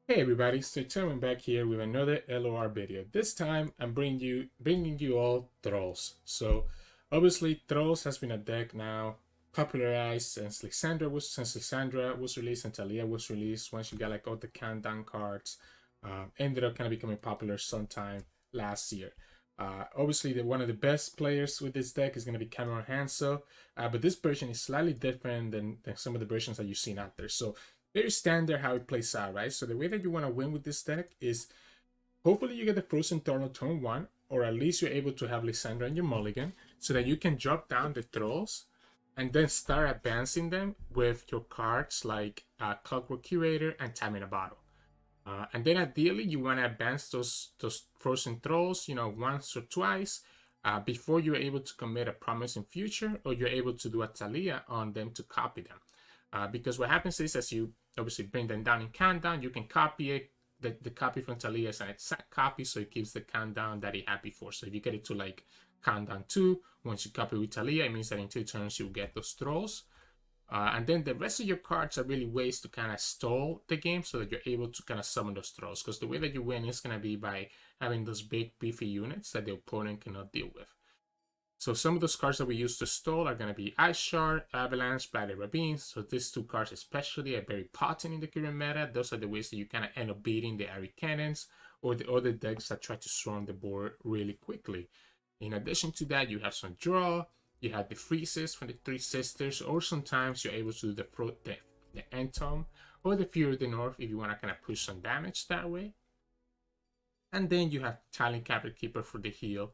Hey everybody, Sirturmund back here with another LOR video. This time I'm bringing you all Thralls. So obviously Thralls has been a deck now popularized since Lysandra was released and Talia was released. Once you got like all the countdown cards, ended up kind of becoming popular sometime last year. Obviously, one of the best players with this deck is going to be Cameron Hansel, but this version is slightly different than some of the versions that you've seen out there. So very standard how it plays out, right? So the way that you want to win with this deck is hopefully you get the Frozen Thrall on turn one, or at least you're able to have Lysandra in your mulligan so that you can drop down the Thralls and then start advancing them with your cards like Clockwork Curator and Time in a Bottle. And then ideally you want to advance those Frozen Thralls, once or twice before you're able to commit a promise in future, or you're able to do a Talia on them to copy them. Because what happens is, as you obviously bring them down in countdown, you can copy it. The copy from Talia is an exact copy, so it gives the countdown that it had before. So if you get it to like countdown 2, once you copy with Talia, it means that in 2 turns you'll get those Thralls. And then the rest of your cards are really ways to kind of stall the game so that you're able to kind of summon those Thralls. Because the way that you win is going to be by having those big beefy units that the opponent cannot deal with. So some of those cards that we use to stall are going to be Ice Shard, Avalanche, Blighted Ravines. So these two cards especially are very potent in the current meta. Those are the ways that you kind of end up beating the Ahri Kennens or the other decks that try to swarm the board really quickly. In addition to that, you have some draw, you have the freezes from the Three Sisters, or sometimes you're able to do the End Tome or the Fury of the North if you want to kind of push some damage that way. And then you have Talent Cabinet Keeper for the heal.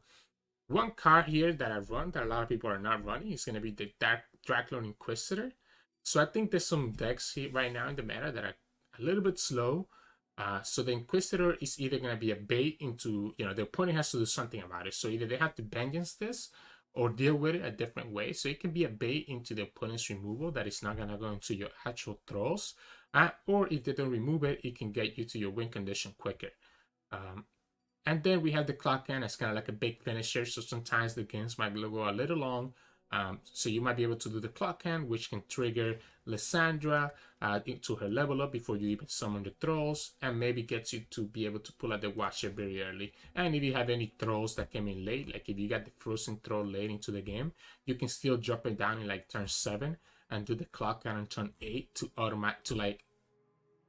One card here that I run that a lot of people are not running is going to be the Draklon Inquisitor. So I think there's some decks here right now in the meta that are a little bit slow. So the Inquisitor is either going to be a bait into, the opponent has to do something about it. So either they have to vengeance this or deal with it a different way. So it can be a bait into the opponent's removal that is not going to go into your actual Thralls. Or if they don't remove it, it can get you to your win condition quicker. And then we have the clock hand as kind of like a big finisher. So sometimes the games might go a little long. So you might be able to do the clock hand, which can trigger Lysandra into her level up before you even summon the Thralls, and maybe gets you to be able to pull out the Watcher very early. And if you have any Thralls that came in late, like if you got the Frozen Thrall late into the game, you can still drop it down in like turn 7 and do the clock hand on turn 8 to like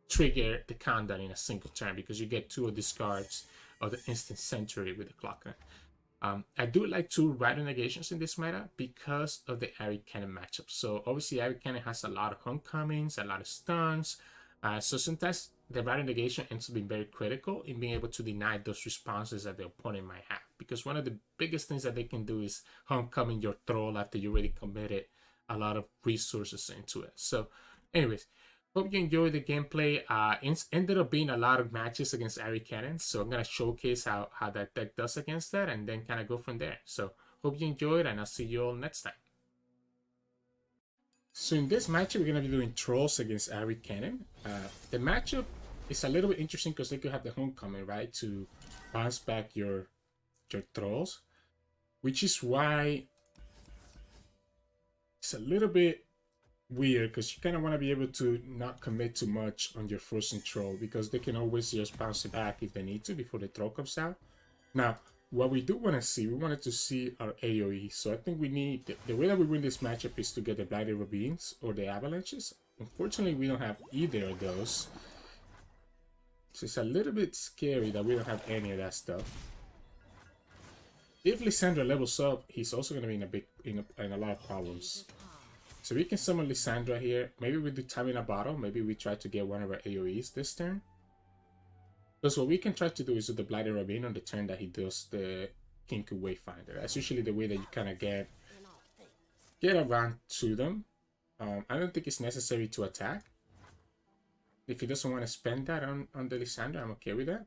trigger the countdown in a single turn, because you get 2 of these cards of the instant century with the clock. I do like 2 Rider Negations in this meta because of the Ahri Kennen matchup. So obviously Ahri Kennen has a lot of homecomings, a lot of stuns. So sometimes the Rider Negation ends up being very critical in being able to deny those responses that the opponent might have. Because one of the biggest things that they can do is homecoming your Thrall after you already committed a lot of resources into it. So anyways, hope you enjoy the gameplay. It's ended up being a lot of matches against Ahri Kennen, so I'm going to showcase how that deck does against that and then kind of go from there. So hope you enjoyed, and I'll see you all next time. So in this matchup, we're going to be doing Trolls against Ahri Kennen. The matchup is a little bit interesting because they could have the homecoming, right, to bounce back your Trolls, which is why it's a little bit weird, because you kind of want to be able to not commit too much on your Frozen Troll, because they can always just bounce it back if they need to before the Troll comes out. Now, what we do want to see, we wanted to see our AoE. So I think we need, the way that we win this matchup is to get the Blighted Ravines or the Avalanches. Unfortunately, we don't have either of those. So it's a little bit scary that we don't have any of that stuff. If Lysandra levels up, he's also going to be in a lot of problems. So we can summon Lysandra here. Maybe we do Time in a Bottle. Maybe we try to get one of our AoEs this turn. Because what we can try to do is do the Blighted Ravine on the turn that he does the Kinku Wayfinder. That's usually the way that you kind of get around to them. I don't think it's necessary to attack. If he doesn't want to spend that on the Lysandra, I'm okay with that.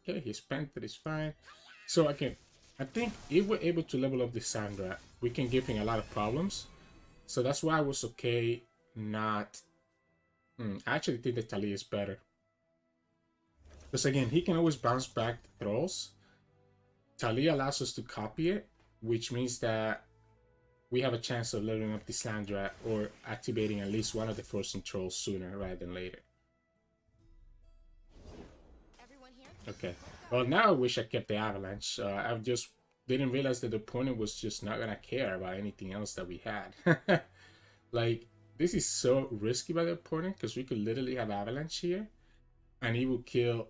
Okay, he spent it, it's fine. So again, I think if we're able to level up Lysandra, we can give him a lot of problems. So that's why I was okay not... I actually think that Talia is better. Because again, he can always bounce back the Thralls. Talia allows us to copy it, which means that we have a chance of leveling up Lysandra or activating at least one of the Frozen Thralls sooner rather than later. Okay. Well, now I wish I kept the avalanche. I just didn't realize that the opponent was just not gonna care about anything else that we had. Like, this is so risky by the opponent because we could literally have avalanche here, and he will kill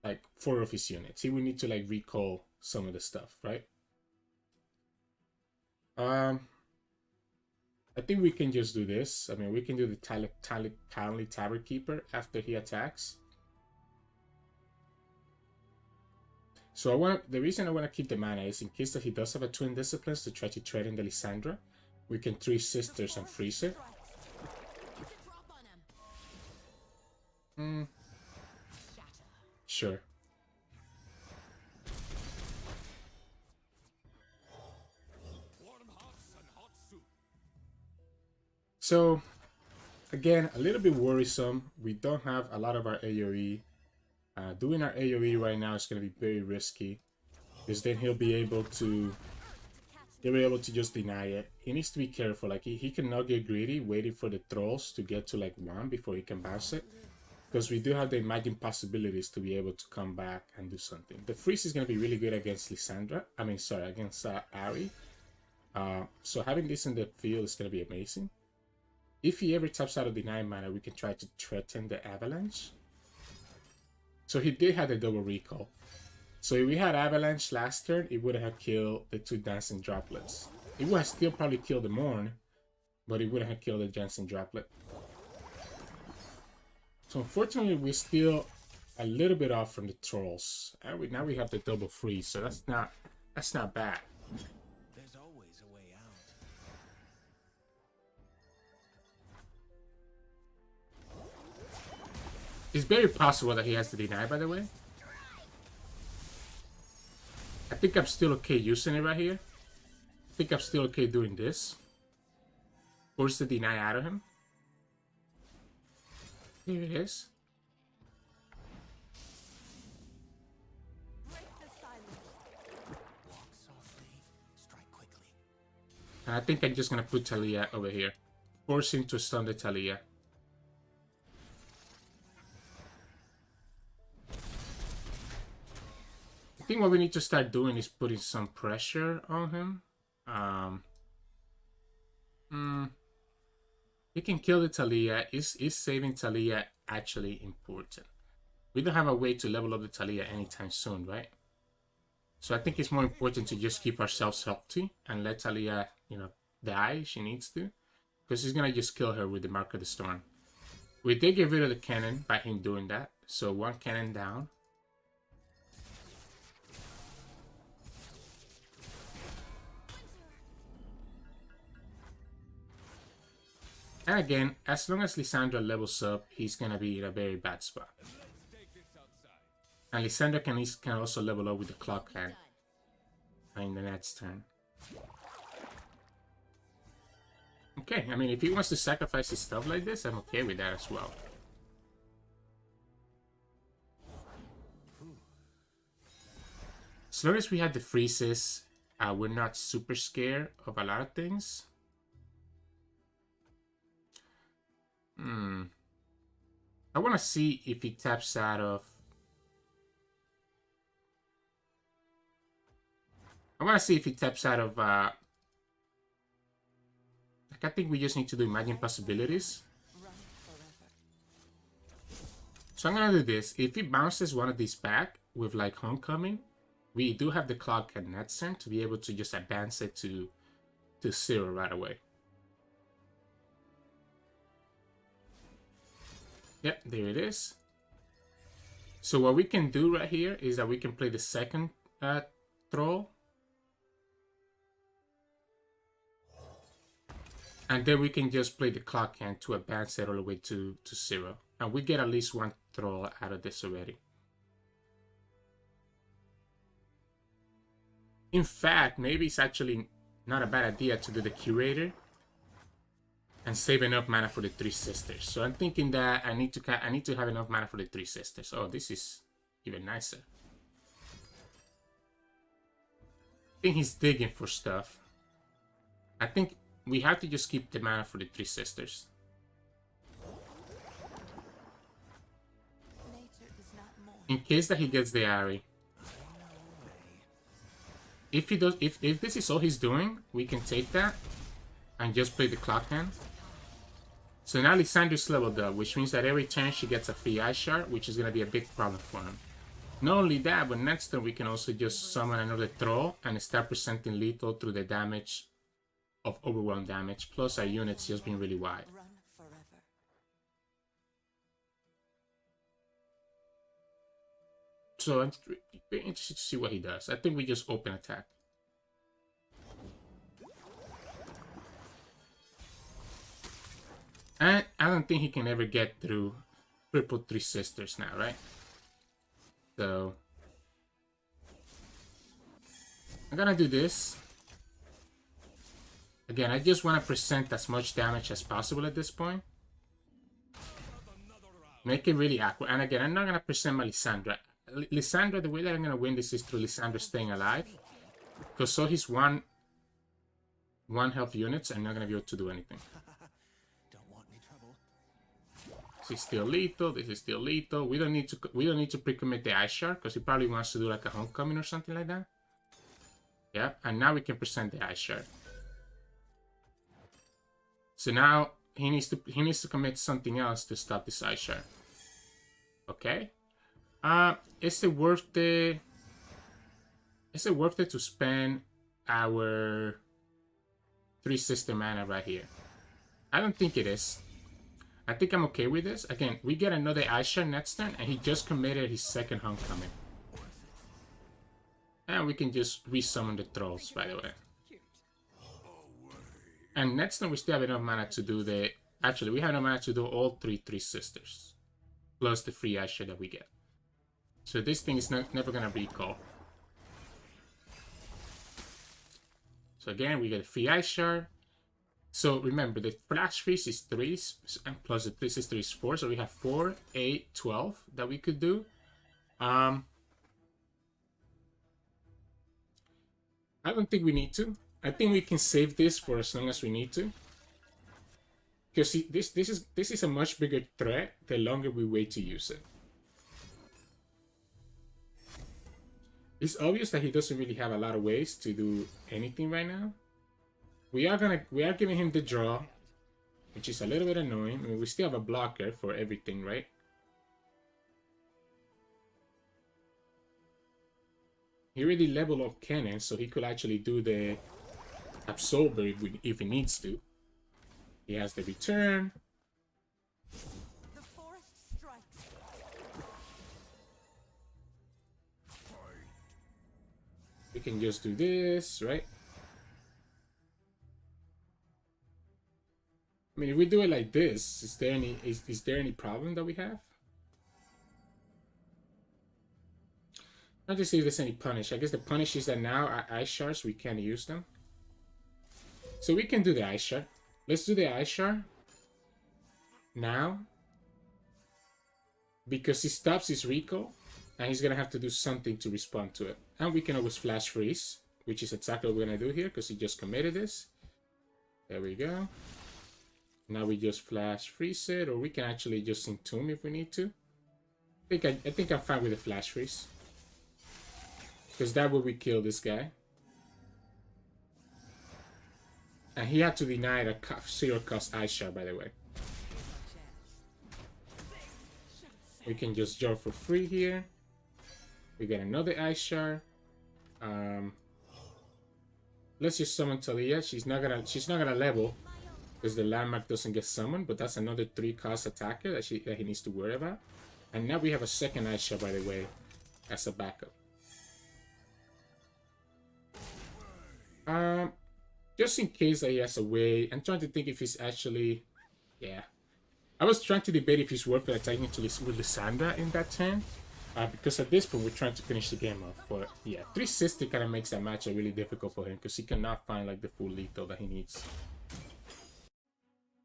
like 4 of his units. He would need to like recall some of the stuff, right? Um, I think we can just do this. I mean, we can do the Timely Tavern Keeper after he attacks. So the reason I want to keep the mana is in case that he does have a Twin Disciplines to try to threaten the Lysandra, we can 3 Sisters and freeze it. Sure. So, again, a little bit worrisome. We don't have a lot of our AoE. Doing our AoE right now is going to be very risky, because then he'll be able to just deny it. He needs to be careful. Like, he cannot get greedy waiting for the Thralls to get to like 1 before he can bounce it, because we do have the Imagine possibilities to be able to come back and do something. The freeze is going to be really good against Lysandra. I mean, sorry, against Ahri. So having this in the field is going to be amazing. If he ever taps out of deny mana, we can try to threaten the Avalanche. So he did have the double recall. So if we had Avalanche last turn, it would have killed the 2 Dancing Droplets. It would have still probably killed the Morn, but it wouldn't have killed the Dancing Droplet. So unfortunately, we're still a little bit off from the Trolls. And now we have the double freeze, so that's not bad. There's always a way out. It's very possible that he has to deny, by the way. I think I'm still okay using it right here. I think I'm still okay doing this. Force the deny out of him. Here it is. And I think I'm just gonna put Talia over here. Force him to stun the Talia. I think what we need to start doing is putting some pressure on him. He can kill the Talia. Is saving Talia actually important? We don't have a way to level up the Talia anytime soon, right? So I think it's more important to just keep ourselves healthy and let Talia, die if she needs to. Because he's gonna just kill her with the Mark of the Storm. We did get rid of the cannon by him doing that. So 1 cannon down. And again, as long as Lysandra levels up, he's gonna be in a very bad spot. And Lysandra can also level up with the Clock Hand in the next turn. Okay, I mean, if he wants to sacrifice his stuff like this, I'm okay with that as well. As long as we have the freezes, we're not super scared of a lot of things. I want to see if he taps out of... Like, I think we just need to do Imagine Possibilities. So I'm gonna do this. If he bounces one of these back with like Homecoming, we do have the Clock and Netson to be able to just advance it to 0 right away. Yep, there it is. So what we can do right here is that we can play the second Thrall. And then we can just play the Clock Hand to advance it all the way to 0. And we get at least 1 Thrall out of this already. In fact, maybe it's actually not a bad idea to do the Curator and save enough mana for the 3 Sisters. So I'm thinking that I need to have enough mana for the 3 Sisters. Oh, this is even nicer. I think he's digging for stuff. I think we have to just keep the mana for the 3 Sisters. In case that he gets the Ahri. If he does, if this is all he's doing, we can take that and just play the clock hand. So now Lysandra's leveled up, which means that every turn she gets a free Ice Shard, which is going to be a big problem for him. Not only that, but next turn we can also just summon another Thrall and start presenting lethal through the damage of overwhelm damage, plus our units just being really wide. So I'm very interested to see what he does. I think we just open attack. And I don't think he can ever get through triple Three Sisters now, right? So I'm gonna do this. Again, I just want to present as much damage as possible at this point. Make it really awkward. And again, I'm not gonna present my Lysandra. Lysandra, the way that I'm gonna win this is through Lysandra staying alive. Because so he's one health units, I'm not gonna be able to do anything. This is still lethal. This is still lethal. We don't need to pre-commit the Ice Shard because he probably wants to do like a homecoming or something like that. Yeah, and now we can present the Ice Shard. So now he needs to commit something else to stop this Ice Shard. Okay. Is it worth it? Is it worth it to spend our 3 sister mana right here? I don't think it is. I think I'm okay with this. Again, we get another Ice Shard next turn, and he just committed his second homecoming. And we can just resummon the Thralls, by the way. And next turn we still have enough mana to do the... Actually, we have enough mana to do all 3 sisters. Plus the free Ice Shard that we get. So this thing is never gonna recall. So again, we get a free Ice Shard. So remember, the Flash Freeze is 3, and plus the 3 sister is 4. So we have 4, 8, 12 that we could do. I don't think we need to. I think we can save this for as long as we need to. Because see, this is a much bigger threat the longer we wait to use it. It's obvious that he doesn't really have a lot of ways to do anything right now. We are giving him the draw, which is a little bit annoying. I mean, we still have a blocker for everything, right? He already leveled up Kennen, so he could actually do the Absolver if he needs to. He has the return. We can just do this, right? I mean, if we do it like this, is there any problem that we have? Not to see if there's any punish. I guess the punish is that now our Ice Shards, we can't use them. So we can do the Ice Shard. Let's do the Ice Shard now. Because he stops his recall, and he's going to have to do something to respond to it. And we can always Flash Freeze, which is exactly what we're going to do here, because he just committed this. There we go. Now we just Flash Freeze it, or we can actually just Entomb if we need to. I think I'm fine with the Flash Freeze. Because that way we kill this guy. And he had to deny a 0-cost Ice Shard, by the way. We can just jump for free here. We get another Ice Shard. Let's just summon Talia. She's not gonna level because the landmark doesn't get summoned, but that's another 3-cost attacker that he needs to worry about. And now we have a second Ice Shard, by the way, as a backup. Just in case that he has a way, I'm trying to think if he's actually, yeah. I was trying to debate if he's worth it attacking with Lysandra in that turn. Because at this point, we're trying to finish the game off. But yeah, 3 Sister kind of makes that matchup really difficult for him because he cannot find like the full lethal that he needs.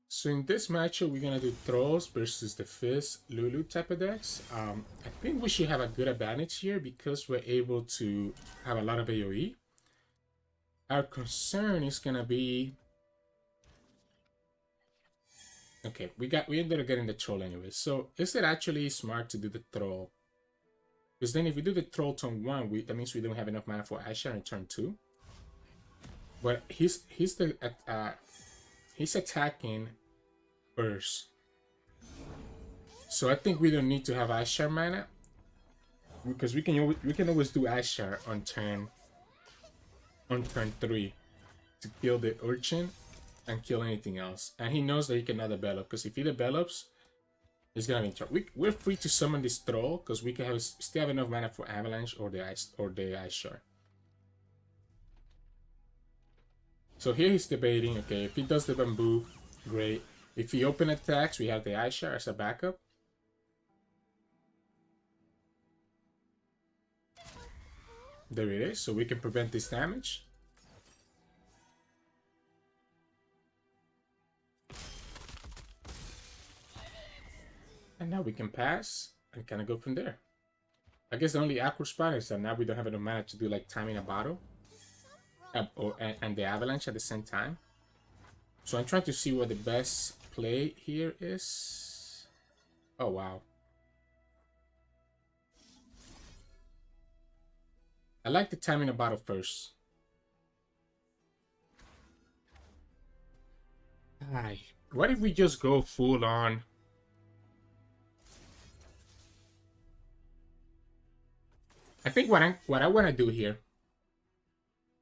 So in this matchup, we're going to do Thralls versus the Fizz Lulu type of decks. I think we should have a good advantage here because we're able to have a lot of AoE. Our concern is going to be... Okay, we ended up getting the Troll anyway. So is it actually smart to do the Thrall Because then if we do the troll turn 1, that means we don't have enough mana for Asher in turn 2. But he's attacking first. So I think we don't need to have Asher mana. Because we can always do Asher on turn 3 to kill the urchin and kill anything else. And he knows that he cannot develop, because if he develops, he's gonna be in trouble. We're free to summon this troll because we can still have enough mana for avalanche or the ice shard. So here he's debating. Okay, if he does the bamboo, great. If he open attacks, we have the ice shard as a backup. There it is. So we can prevent this damage. And now we can pass and kind of go from there. I guess the only awkward spot is that now we don't have enough mana to do like time in a bottle and the avalanche at the same time. So I'm trying to see what the best play here is. Oh, wow. I like the time in a bottle first. Alright. What if we just go full on? I think what I want to do here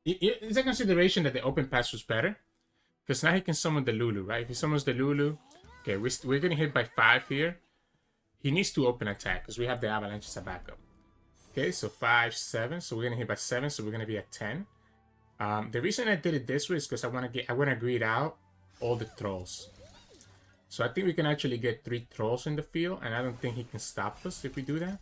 is a consideration that the open pass was better, because now he can summon the Lulu, right? If he summons the Lulu, okay, we're getting hit by 5 here. He needs to open attack because we have the avalanche as a backup. Okay, so 5, 7, so we're gonna hit by 7, so we're gonna be at 10. The reason I did it this way is because I want to greed out all the trolls. So I think we can actually get 3 trolls in the field, and I don't think he can stop us if we do that.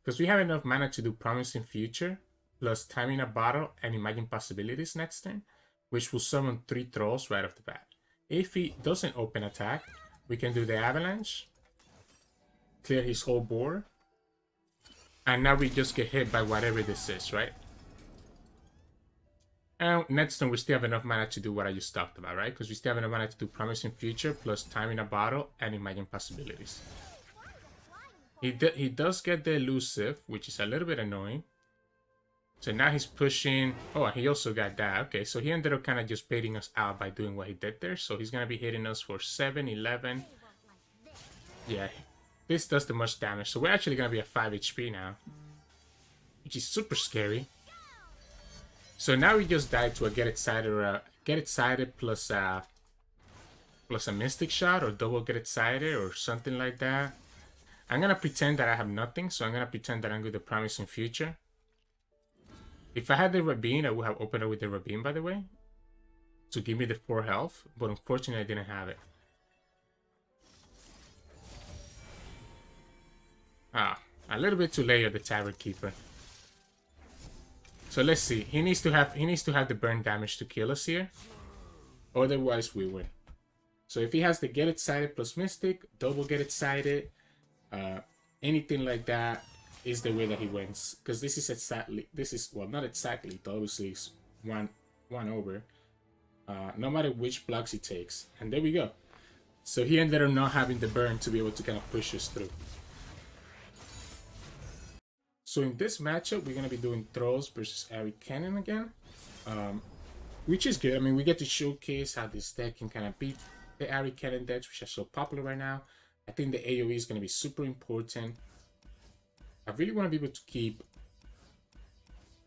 Because we have enough mana to do Promising Future, plus Time in a Bottle and Imagine Possibilities next turn, which will summon 3 trolls right off the bat. If he doesn't open attack, we can do the Avalanche, clear his whole board, and now we just get hit by whatever this is, right? And next turn we still have enough mana to do what I just talked about, right? Because we still have enough mana to do Promising Future, plus Time in a Bottle and Imagine Possibilities. He does get the elusive, which is a little bit annoying. So now he's pushing... Oh, he also got that. Okay, so he ended up kind of just baiting us out by doing what he did there. So he's going to be hitting us for 7, 11. Yeah, this does the much damage. So we're actually going to be at 5 HP now, which is super scary. So now we just died to a Get Excited or a Get Excited plus a Mystic Shot or double Get Excited or something like that. I'm going to pretend that I have nothing, so I'm going to pretend that I'm with the Promising Future. If I had the Rabin, I would have opened it with the Rabin, by the way, to give me the 4 health, but unfortunately I didn't have it. Ah, a little bit too late at the Tavern Keeper. So let's see. He needs to have the burn damage to kill us here. Otherwise we win. So if he has the Get Excited plus Mystic, double Get Excited, anything like that is the way that he wins, because this is well, not exactly, but obviously it's one over, no matter which blocks he takes. And there we go. So he ended up not having the burn to be able to kind of push us through. So in this matchup we're going to be doing Thralls versus Ahri Kennen again, which is good. I mean, we get to showcase how this deck can kind of beat the Ahri Kennen decks, which are so popular right now. I think the AoE is going to be super important. I really want to be able to keep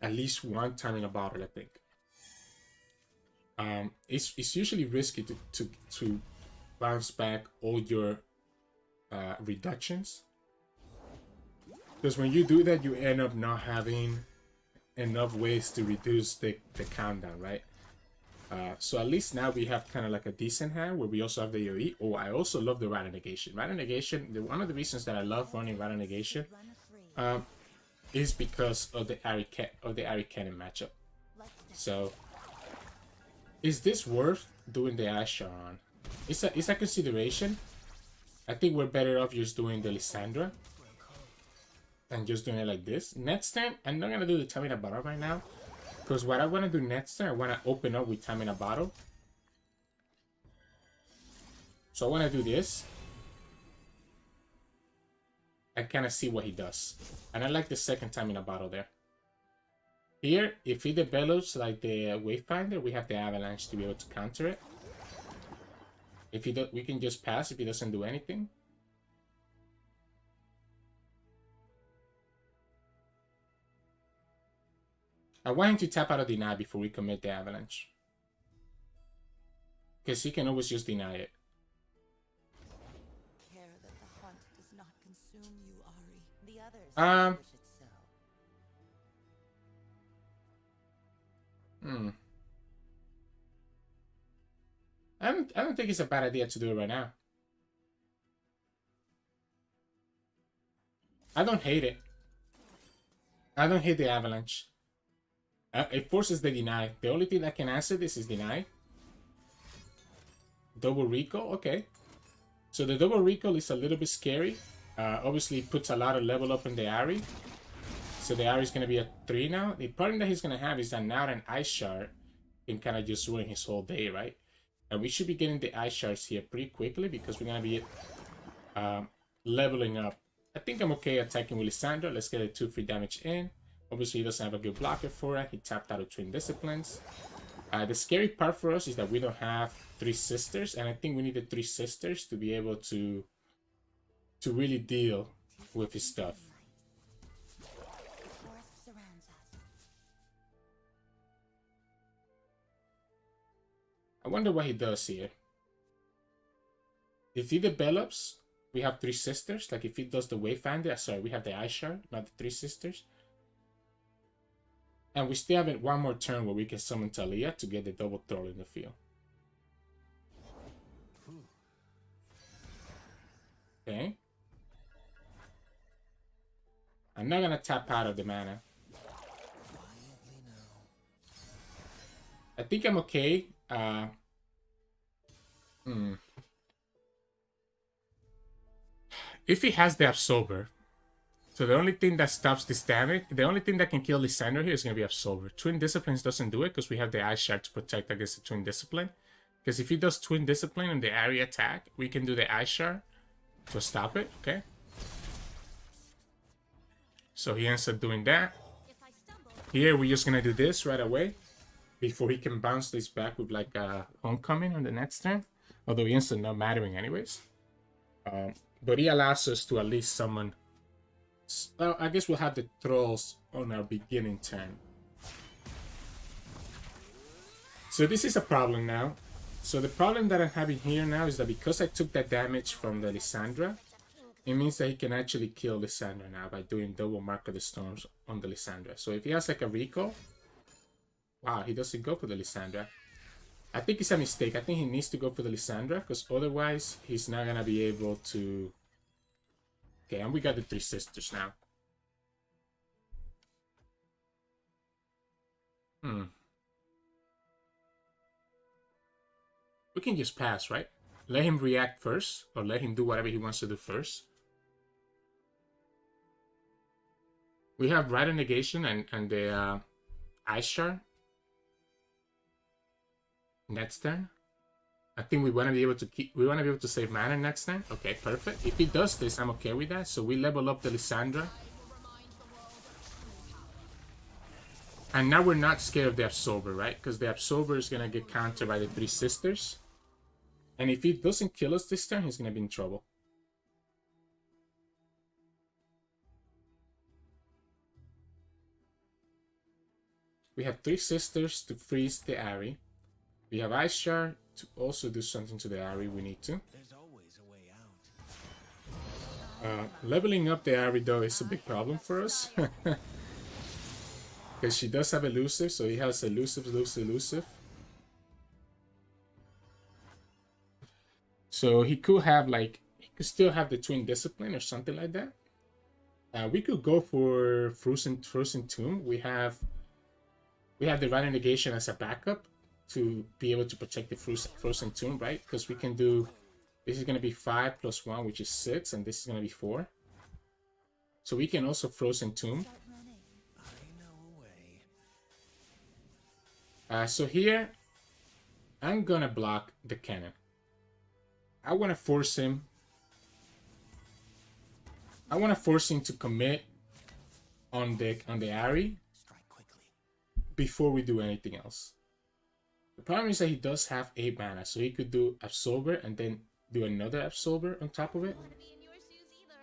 at least one time in a bottle, I think. It's usually risky to bounce back all your reductions. Because when you do that, you end up not having enough ways to reduce the countdown, right? So at least now we have kind of like a decent hand where we also have the AoE. Oh, I also love the Rattle Negation. Rattle Negation, one of the reasons that I love running Rattle Negation is because of the Ahri Kennen matchup. So, is this worth doing the Asher on? It's a consideration. I think we're better off just doing the Lysandra than just doing it like this. Next turn, I'm not gonna do the Time in a Bottle right now, because what I want to do next turn, I want to open up with Time in a Bottle. So I want to do this. I kind of see what he does. And I like the second time in a battle there. Here, if he develops like the Wayfinder, we have the Avalanche to be able to counter it. If he do, we can just pass if he doesn't do anything. I want him to tap out of deny before we commit the Avalanche. Because he can always just deny it. Care that the hunt does not consume you, Ahri. The others wish it so. I don't think it's a bad idea to do it right now. I don't hate it. I don't hate the Avalanche. It forces the deny. The only thing that can answer this is deny. Double recall, okay. So the double recall is a little bit scary. Obviously, it puts a lot of level up in the Ahri. So the Ahri is going to be at 3 now. The problem that he's going to have is that now an Ice Shard can kind of just ruin his whole day, right? And we should be getting the Ice Shards here pretty quickly because we're going to be leveling up. I think I'm okay attacking with Lysandra. Let's get a 2 free damage in. Obviously, he doesn't have a good blocker for it. He tapped out of Twin Disciplines. The scary part for us is that we don't have 3 sisters, and I think we need the 3 sisters to be able to really deal with his stuff. I wonder what he does here. If he develops, we have 3 sisters. Like if he does the Wayfinder, sorry, we have the Ice Shard, not the 3 sisters. And we still have one more turn where we can summon Talia to get the double throw in the field. Okay. I'm not gonna tap out of the mana. I think I'm okay. If he has the Absolver, so the only thing that stops this damage, the only thing that can kill Lysandra here is going to be Absolver. Twin Disciplines doesn't do it because we have the Ice Shard to protect against the Twin Discipline. Because if he does Twin Discipline on the area attack, we can do the Ice Shard to stop it, okay? So he ends up doing that. Here we're just going to do this right away before he can bounce this back with like a Homecoming on the next turn. Although he ends up not mattering anyways. But he allows us to at least summon. Well, I guess we'll have the Thralls on our beginning turn. So this is a problem now. So the problem that I'm having here now is that because I took that damage from the Lysandra, it means that he can actually kill Lysandra now by doing double Mark of the Storms on the Lysandra. So if he has like a recall, wow, he doesn't go for the Lysandra. I think it's a mistake. I think he needs to go for the Lysandra because otherwise he's not going to be able to... Okay, and we got the 3 sisters now. We can just pass, right? Let him react first, or let him do whatever he wants to do first. We have Rider Negation and the Ice Shard. Next turn. I think we want to be able to save mana next turn. Okay, perfect. If he does this, I'm okay with that. So we level up the Lysandra. And now we're not scared of the Absolver, right? Because the Absolver is gonna get countered by the 3 sisters. And if he doesn't kill us this turn, he's gonna be in trouble. We have 3 sisters to freeze the Ahri. We have Ice Shard to also do something to the Ahri we need to. There's always a way out. Leveling up the Ahri though is a big problem for us. Because she does have elusive, so he has elusive, elusive, elusive. So he could have like, he could still have the Twin Discipline or something like that. We could go for Frozen Tomb. We have the Rider Negation as a backup to be able to protect the Frozen Tomb, right? Because we can do, this is going to be 5 plus 1, which is 6, and this is going to be 4. So we can also Frozen Tomb. So here, I'm going to block the cannon. I want to force him. I want to force him to commit on the Ahri Strike quickly. before we do anything else. The problem is that he does have 8 mana, so he could do Absorber and then do another Absorber on top of it. Want to be in your shoes either.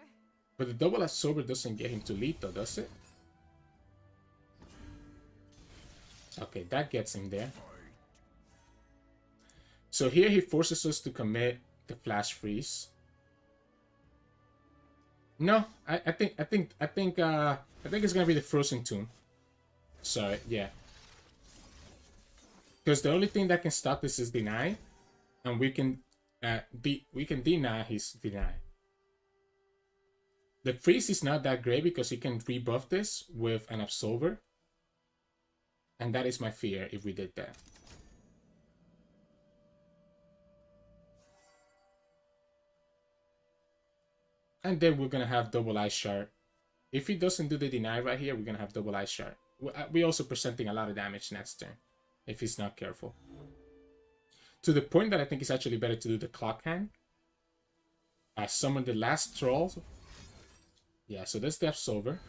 But the double Absorber doesn't get him to lethal, does it? Okay, that gets him there. So here he forces us to commit the Flash Freeze. No, I think it's gonna be the Frozen Tomb. Sorry, yeah. Because the only thing that can stop this is deny, and we can deny his deny. The freeze is not that great because you can rebuff this with an Absolver, and that is my fear if we did that. And then we're gonna have double Ice Shard. If he doesn't do the deny right here, we're gonna have double Ice Shard. We're also presenting a lot of damage next turn if he's not careful. To the point that I think it's actually better to do the Clock Hand. Summon the last Thralls. Yeah, so that's the Absolver.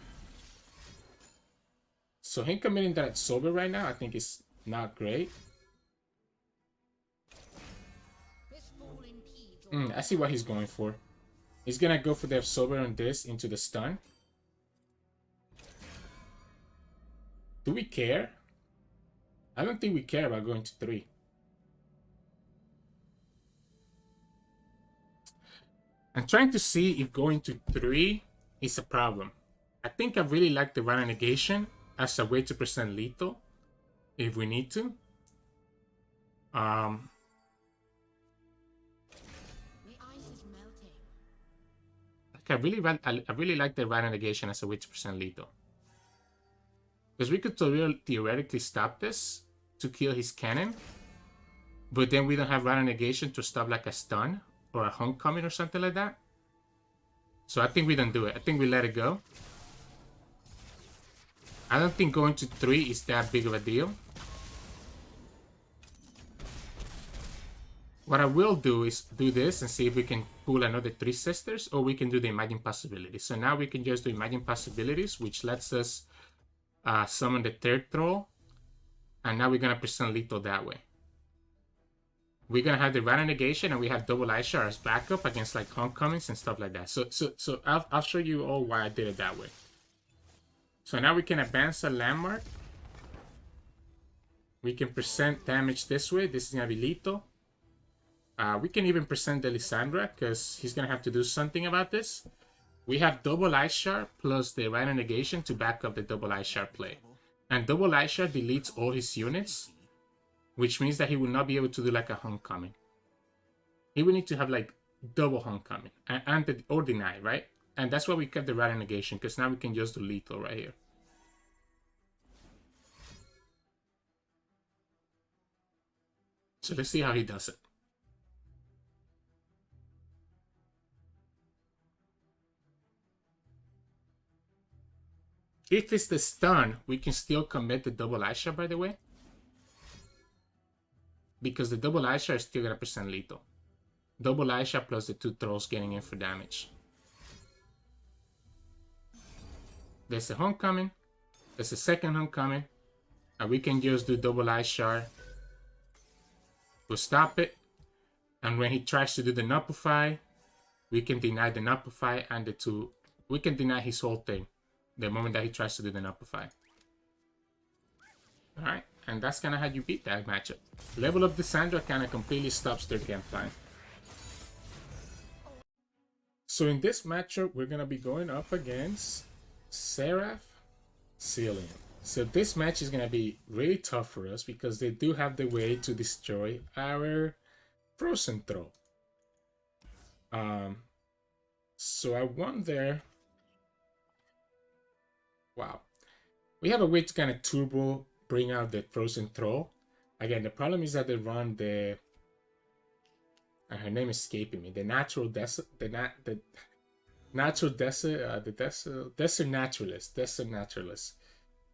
So him committing that Absolver right now, I think is not great. I see what he's going for. He's gonna go for the Absolver on this into the stun. Do we care? I don't think we care about going to 3. I'm trying to see if going to 3 is a problem. I think I really like the Rana Negation as a way to present lethal if we need to. I really like the Rana Negation as a way to present lethal. Because we could theoretically stop this to kill his cannon, but then we don't have Rana Negation to stop like a stun or a homecoming or something like that. So I think we don't do it. I think we let it go. I don't think going to 3 is that big of a deal. What I will do is do this and see if we can pull another 3 Sisters, or we can do the Imagine Possibilities. So now we can just do Imagine Possibilities, which lets us summon the 3rd Thrall, and now we're gonna present lethal that way. We're gonna have the Rana Negation, and we have double Ice Shard as backup against like homecomings and stuff like that. So I'll show you all why I did it that way. So now we can advance a landmark. We can present damage this way. This is gonna be lethal. We can even present the Lysandra because he's gonna have to do something about this. We have double Ice Shard plus the Rana Negation to back up the double Ice Shard play. And double Ice Shard deletes all his units, which means that he will not be able to do like a homecoming. He will need to have like double homecoming or deny, right? And that's why we kept the Rana Negation, because now we can just do lethal right here. So let's see how he does it. If it's the stun, we can still commit the double Ice Shard, by the way. Because the double Ice Shard is still going to present lethal. Double Ice Shard plus the 2 Thralls getting in for damage. There's a homecoming. There's a second homecoming. And we can just do double Ice Shard to stop it. And when he tries to do the Nullify, we can deny the Nullify and the 2. We can deny his whole thing the moment that he tries to do the Nullify. Alright, and that's kind of how you beat that matchup. Level up the Sandra kind of completely stops their game plan. So in this matchup, we're going to be going up against Xerath Zilean. So this match is going to be really tough for us because they do have the way to destroy our Frozen Thrall. So I wonder... Wow. We have a way to kind of turbo bring out the Frozen Thrall. Again, the problem is that they run the... And her name is escaping me. The natural desert... The natural desert... Desert Naturalist. Desert Naturalist.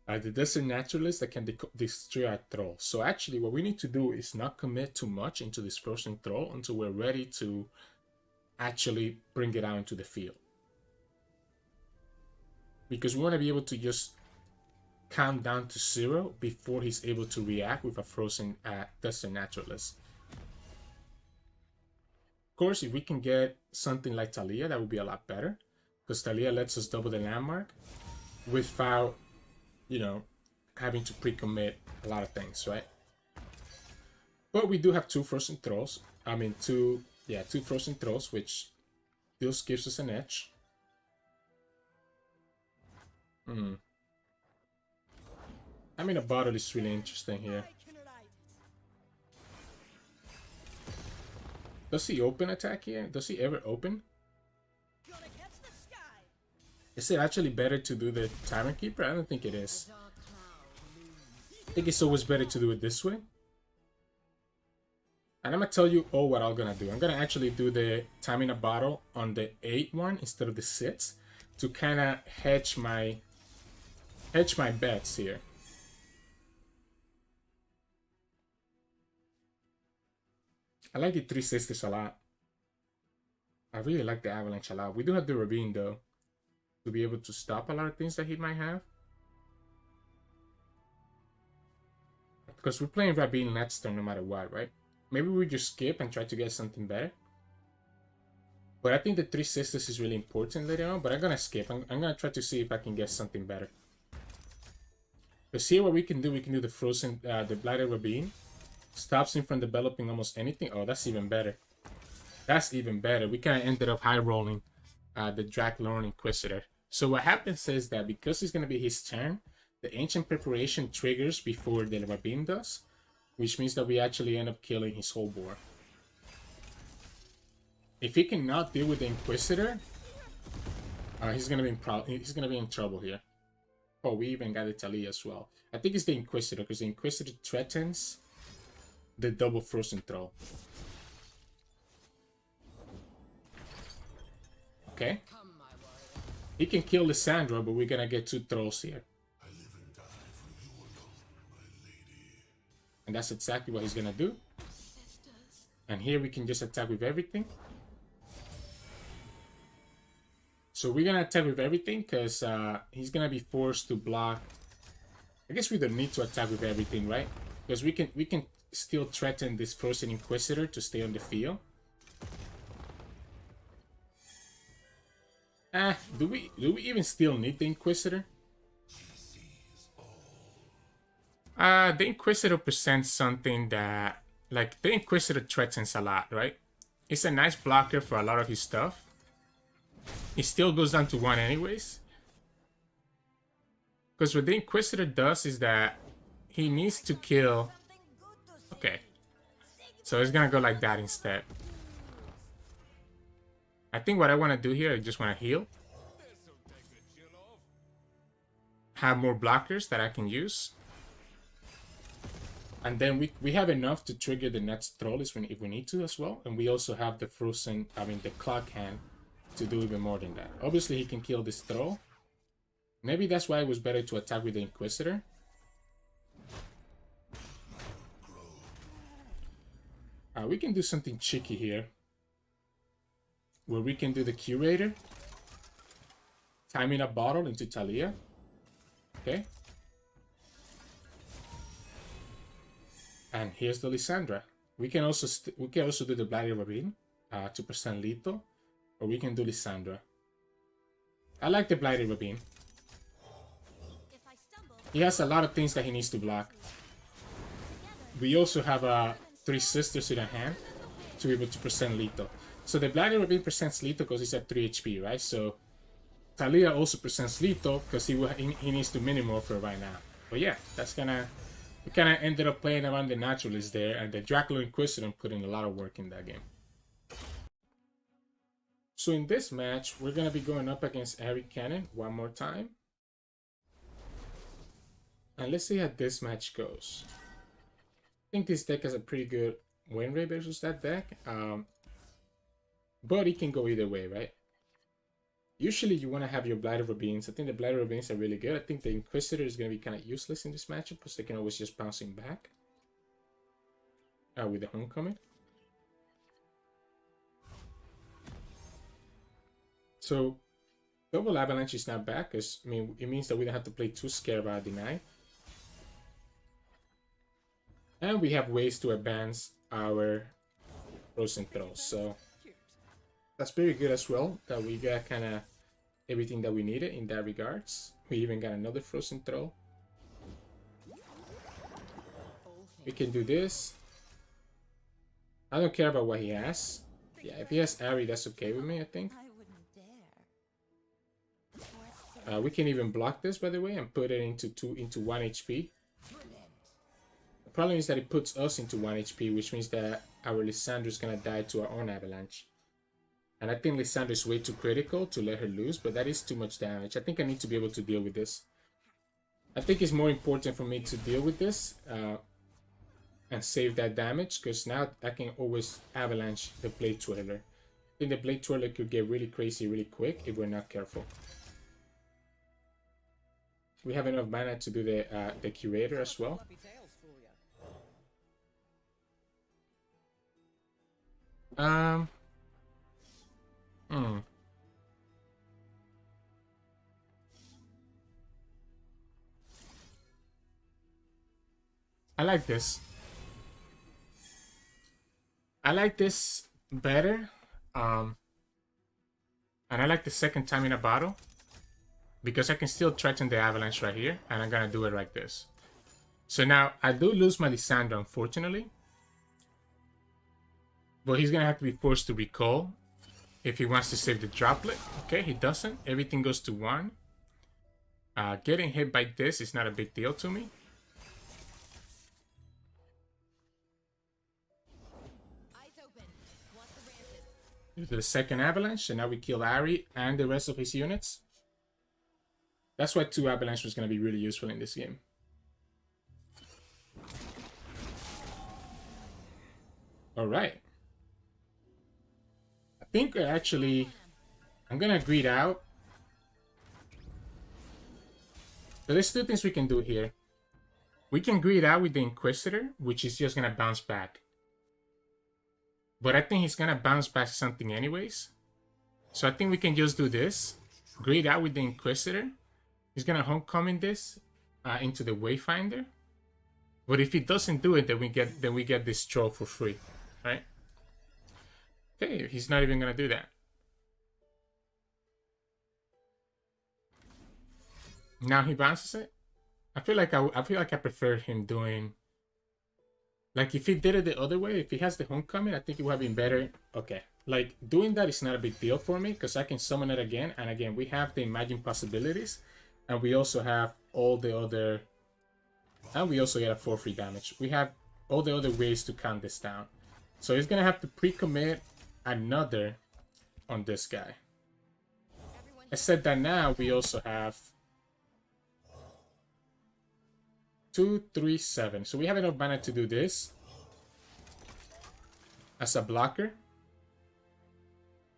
The Desert Naturalist that can destroy our Thrall. So actually, what we need to do is not commit too much into this Frozen Thrall until we're ready to actually bring it out into the field. because we want to be able to just count down to 0 before he's able to react with a Frozen Desert Naturalist. Of course, if we can get something like Talia, that would be a lot better, because Talia lets us double the landmark without, you know, having to pre-commit a lot of things, right? But we do have two Frozen Thralls. I mean, two Frozen Thralls, which this gives us an edge. I mean, a bottle is really interesting here. Does he open attack here? Does he ever open? Is it actually better to do the Tyrant Keeper? I don't think it is. I think it's always better to do it this way. And I'm gonna tell you what I'm gonna do. I'm gonna actually do the Time in a Bottle on the 8 one instead of the 6 to kind of hedge my bets here. I like the 3 Sisters a lot. I really like the Avalanche a lot. We do have the Ravine though, to be able to stop a lot of things that he might have. Because we're playing Ravine next turn no matter what, right? Maybe we just skip and try to get something better. But I think the 3 Sisters is really important later on, but I'm gonna skip. I'm gonna try to see if I can get something better. Because here what we can do the Frozen, the Blighted Ravine. Stops him from developing almost anything. Oh, that's even better. That's even better. We kind of ended up high rolling the Draklorn Inquisitor. So what happens is that because it's going to be his turn, the Ancient Preparation triggers before the Ravine does, which means that we actually end up killing his whole board. If he cannot deal with the Inquisitor, he's gonna be in trouble here. Oh, we even got the Talia as well. I think it's the Inquisitor because the Inquisitor threatens the double Frozen Thrall. Okay. He can kill Lissandra, but we're gonna get 2 Thralls here. And that's exactly what he's gonna do. And here we can just attack with everything. So we're gonna attack with everything because he's gonna be forced to block. I guess we don't need to attack with everything, right? Because we can still threaten this Frozen Inquisitor to stay on the field. Do we even still need the Inquisitor? The Inquisitor presents something that, like, the Inquisitor threatens a lot, right? It's a nice blocker for a lot of his stuff. It still goes down to 1 anyways. Because what the Inquisitor does is that he needs to kill. Okay, so it's gonna go like that instead. I think what I want to do here, I just want to heal. Have more blockers that I can use. And then we have enough to trigger the next troll if we need to as well. And we also have the the clock hand to do even more than that. Obviously he can kill this troll. Maybe that's why it was better to attack with the Inquisitor. We can do something cheeky here. Where we can do the Curator. Time in a Bottle into Talia. Okay. And here's the Lissandra. We can also do the Blighted Ravine. 2% lethal. Or we can do Lissandra. I like the Blighted Ravine. He has a lot of things that he needs to block. We also have 3 Sisters in our hand to be able to present lethal. So the Blighted Ravine presents lethal because he's at 3 HP, right? So Talia also presents lethal because he needs to minimorph her right now. But yeah, that's we kind of ended up playing around the Naturalist there, and the Draklorn Inquisitor put in a lot of work in that game. So in this match, we're going to be going up against Ahri Kennen one more time. And let's see how this match goes. I think this deck has a pretty good win rate versus that deck. But it can go either way, right? Usually you want to have your Blighted Ravines. I think the Blighted Ravines are really good. I think the Inquisitor is going to be kind of useless in this matchup because they can always just bounce him back. With the Homecoming. So Double Avalanche is not bad, because I mean, it means that we don't have to play too scared about Deny. And we have ways to advance our Frozen Thralls, so that's very good as well, that we got kind of everything that we needed in that regards. We even got another Frozen Thrall. We can do this. I don't care about what he has. Yeah, if he has Ahri, that's okay with me, I think. I wouldn't dare. We can even block this, by the way, and put it into 1 HP. The problem is that it puts us into 1 HP, which means that our Lissandra is going to die to our own Avalanche. And I think Lissandra is way too critical to let her lose, but that is too much damage. I think I need to be able to deal with this. I think it's more important for me to deal with this and save that damage, because now I can always Avalanche the Blade Twirler. I think the Blade Twirler could get really crazy really quick if we're not careful. We have enough mana to do the Curator as well. I like this. I like this better. And I like the second time in a bottle, because I can still threaten the Avalanche right here, and I'm gonna do it like this. So now I do lose my Lissandra, unfortunately, but he's gonna have to be forced to recall if he wants to save the droplet. Okay, he doesn't. Everything goes to 1. Getting hit by this is not a big deal to me. To the second Avalanche, and now we kill Ahri and the rest of his units. That's why 2 Avalanche was going to be really useful in this game. Alright. I think actually I'm going to greed out. So there's 2 things we can do here. We can greed out with the Inquisitor, which is just going to bounce back. But I think he's going to bounce back something anyways. So I think we can just do this. Greed out with the Inquisitor. He's going to homecoming this into the Wayfinder. But if he doesn't do it, then we get this troll for free. Right? Okay, he's not even going to do that. Now he bounces it. I feel like I prefer him doing... Like, if he did it the other way, if he has the homecoming, I think it would have been better. Okay. Like, doing that is not a big deal for me, because I can summon it again. And again, we have the Imagine Possibilities. And we also have all the other... And we also get a 4 free damage. We have all the other ways to count this down. So he's going to have to pre-commit another on this guy. Except that now we also have... 2, 3, 7. So we have enough mana to do this as a blocker.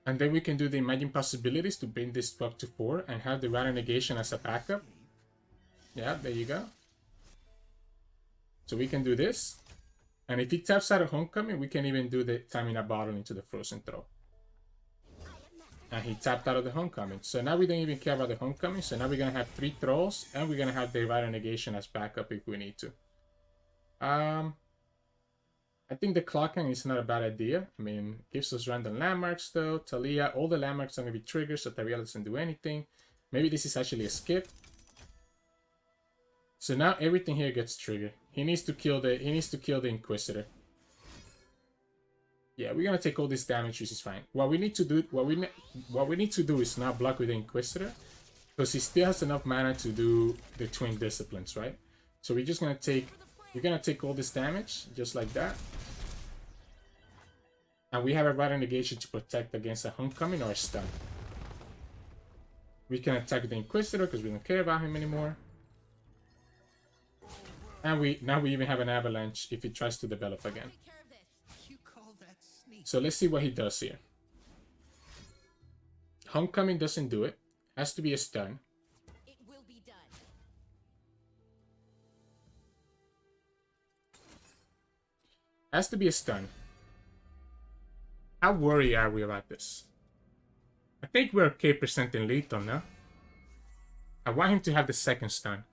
And then we can do the Imagine Possibilities to bring this up to 4 and have the Rattle Negation as a backup. Yeah, there you go. So we can do this. And if he taps out of Homecoming, we can even do the Time in a Bottle into the Frozen Throw. And he tapped out of the Homecoming. So now we don't even care about the Homecoming. So now we're going to have 3 Thralls. And we're going to have the Rattle Negation as backup if we need to. I think the Clocking is not a bad idea. I mean, gives us random landmarks though. Talia, all the landmarks are going to be triggered, so Talia doesn't do anything. Maybe this is actually a skip. So now everything here gets triggered. He needs to kill the Inquisitor. Yeah, we're gonna take all this damage, which is fine. What we need to do is not block with the Inquisitor, because he still has enough mana to do the Twin Disciplines, right? So we're just gonna take all this damage just like that, and we have a Rattle Negation to protect against a Homecoming or a stun. We can attack the Inquisitor because we don't care about him anymore, and now we even have an Avalanche if he tries to develop again. So let's see what he does here. Homecoming doesn't do it. Has to be a stun. It will be done. Has to be a stun. How worried are we about this? I think we're okay presenting lethal, no? I want him to have the second stun.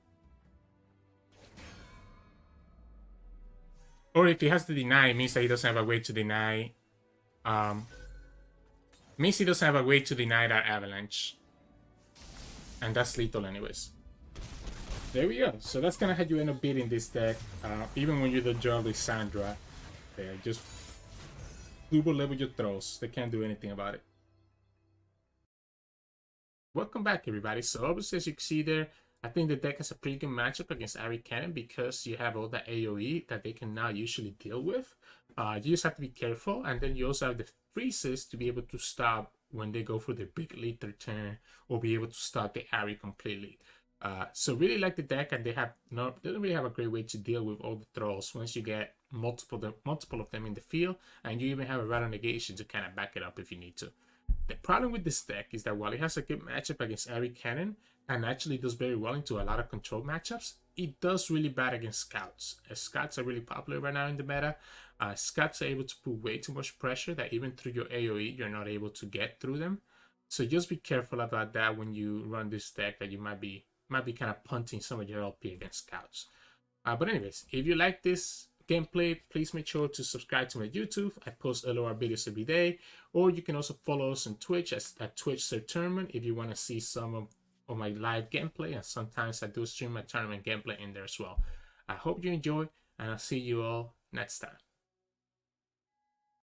Or if he has to deny, it means that he doesn't have a way to deny. Means he doesn't have a way to deny that avalanche. And that's lethal anyways. There we go. So that's kind of how you end up beating this deck. Even when you do Yordle Sandra. There, just double level your Thralls. They can't do anything about it. Welcome back, everybody. So obviously, as you can see there, I think the deck has a pretty good matchup against Ahri Kennen because you have all the AoE that they can now usually deal with. You just have to be careful, and then you also have the freezes to be able to stop when they go for the big lethal turn, or be able to stop the Ahri completely. So really like the deck, and they don't really have a great way to deal with all the Thralls once you get multiple of them in the field, and you even have a Rattle Negation to kind of back it up if you need to. The problem with this deck is that while it has a good matchup against Ahri Kennen and actually does very well into a lot of control matchups, it does really bad against Scouts. Scouts are really popular right now in the meta. Scouts are able to put way too much pressure that even through your AoE, you're not able to get through them. So just be careful about that when you run this deck, that you might be kind of punting some of your LP against Scouts. But anyways, if you like this gameplay, please make sure to subscribe to my YouTube. I post LOR videos every day, or you can also follow us on Twitch at Twitch Sirturmund if you want to see some of my live gameplay, and sometimes I do stream my tournament gameplay in there as well. I hope you enjoy, and I'll see you all next time.